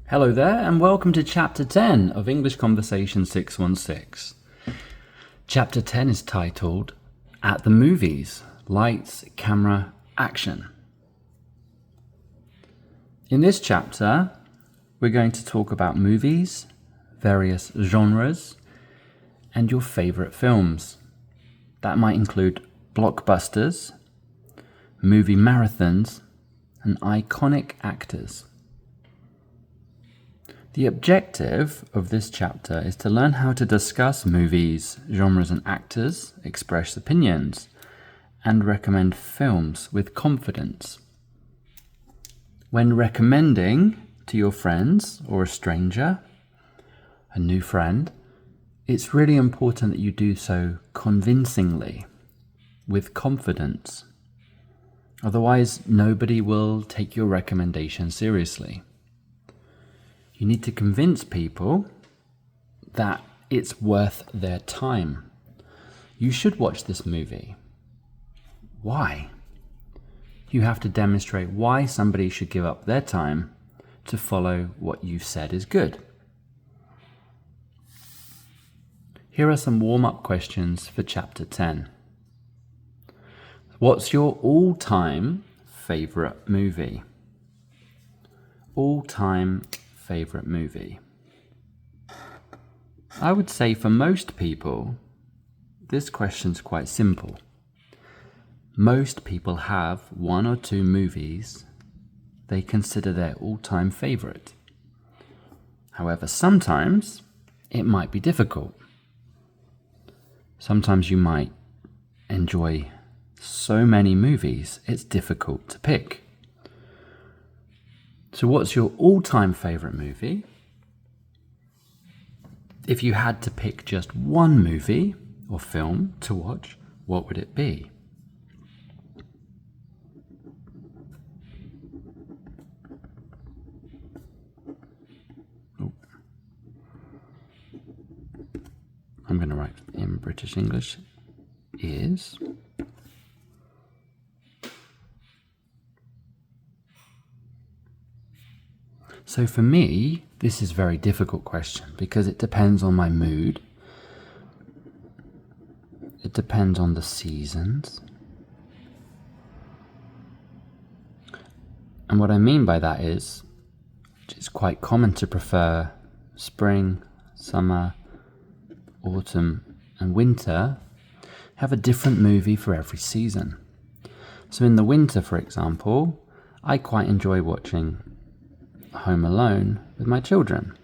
Hello there, and welcome to Chapter 10 of English Conversation 616. Chapter 10 is titled At the Movies, Lights, Camera, Action. In this chapter, we're going to talk about movies, various genres, and your favorite films. That might include blockbusters, movie marathons, and iconic actors. The objective of this chapter is to learn how to discuss movies, genres and actors, express opinions, and recommend films with confidence. When recommending to your friends or a stranger, a new friend, it's really important that you do so convincingly, with confidence. Otherwise, nobody will take your recommendation seriously. You need to convince people that it's worth their time. You should watch this movie. Why? You have to demonstrate why somebody should give up their time to follow what you've said is good. Here are some warm-up questions for Chapter 10. What's your all-time favorite movie? All-time favorite movie. I would say for most people, this question's quite simple. Most people have one or two movies they consider their all-time favorite. However, sometimes it might be difficult. Sometimes you might enjoy so many movies, it's difficult to pick. So what's your all-time favorite movie? If you had to pick just one movie or film to watch, what would it be? I'm going to write in British English is... So for me, this is a very difficult question because it depends on my mood. It depends on the seasons. And what I mean by that is, it's quite common to prefer spring, summer, autumn, and winter. Have a different movie for every season. So in the winter, for example, I quite enjoy watching Home Alone with my children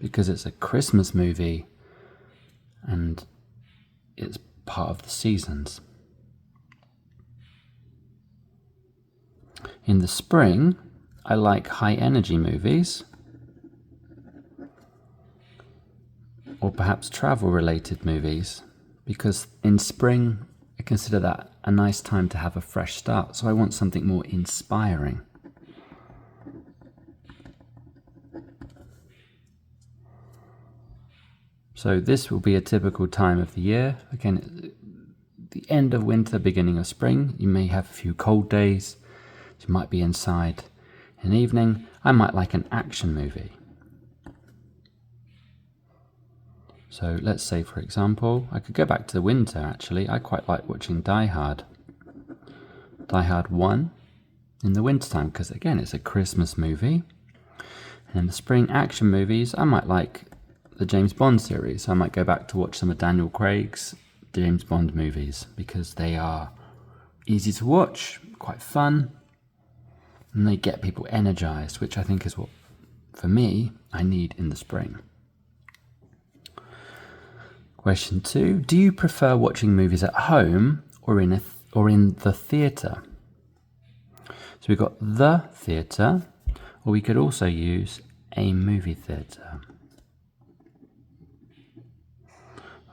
because it's a Christmas movie and it's part of the seasons. In the spring, I like high energy movies or perhaps travel related movies because in spring I consider that a nice time to have a fresh start, so I want something more inspiring. So this will be a typical time of the year. Again, the end of winter, beginning of spring. You may have a few cold days. You might be inside in the evening. I might like an action movie. So let's say, for example, I could go back to the winter actually. I quite like watching Die Hard. Die Hard 1 in the wintertime because again, it's a Christmas movie. And in the spring action movies, I might like the James Bond series. I might go back to watch some of Daniel Craig's James Bond movies because they are easy to watch, quite fun, and they get people energized, which I think is what, for me, I need in the spring. Question 2. Do you prefer watching movies at home or in the theatre? So we've got the theatre, or we could also use a movie theatre.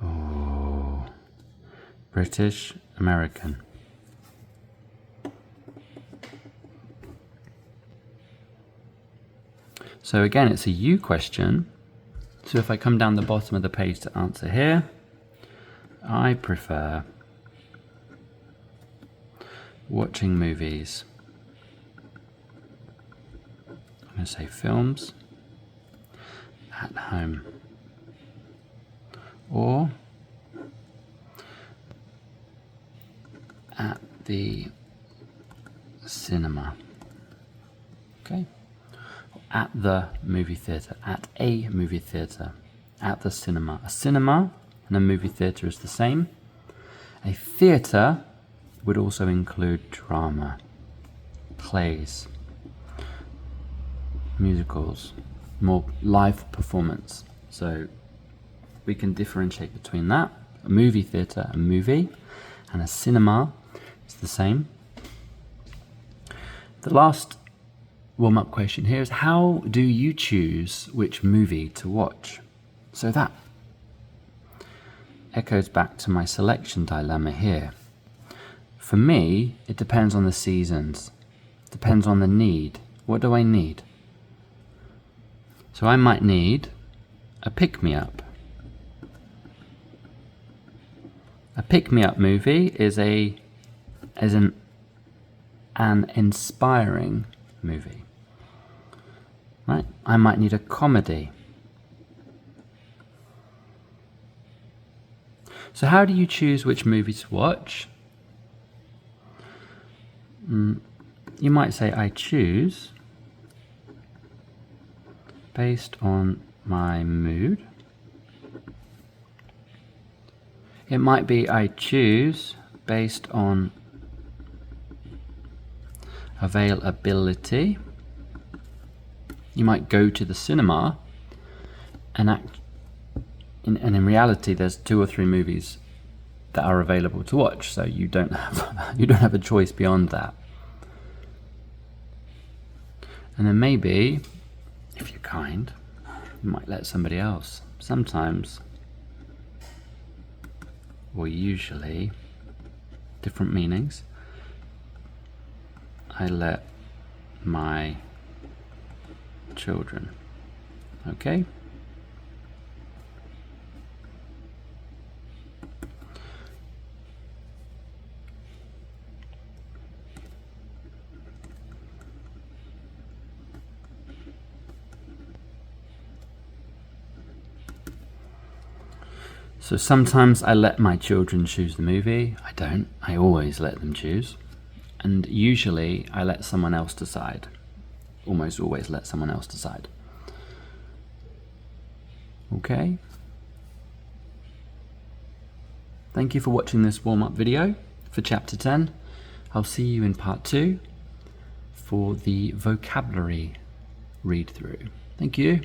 Oh, British American. So again, it's a you question. So if I come down the bottom of the page to answer here, I prefer watching movies. I'm going to say films at home. Or at the cinema. Okay? At the movie theatre. At a movie theatre. At the cinema. A cinema and a movie theatre is the same. A theatre would also include drama, plays, musicals, more live performance. So we can differentiate between that. A movie theatre, a movie, and a cinema is the same. The last warm-up question here is, how do you choose which movie to watch? So that echoes back to my selection dilemma here. For me, it depends on the seasons, depends on the need. What do I need? So I might need a pick-me-up. A pick-me-up movie is an inspiring movie. Right? I might need a comedy. So how do you choose which movie to watch? You might say, I choose based on my mood. It might be, I choose based on availability. You might go to the cinema and in reality there's 2 or 3 movies that are available to watch, so you don't have a choice beyond that. And then maybe, if you're kind, you might let somebody else. Sometimes, or usually, different meanings, I let my children. Okay? So sometimes I let my children choose the movie. I don't. I always let them choose. And usually I let someone else decide. Almost always let someone else decide. Okay? Thank you for watching this warm-up video for Chapter 10. I'll see you in Part 2 for the vocabulary read-through. Thank you.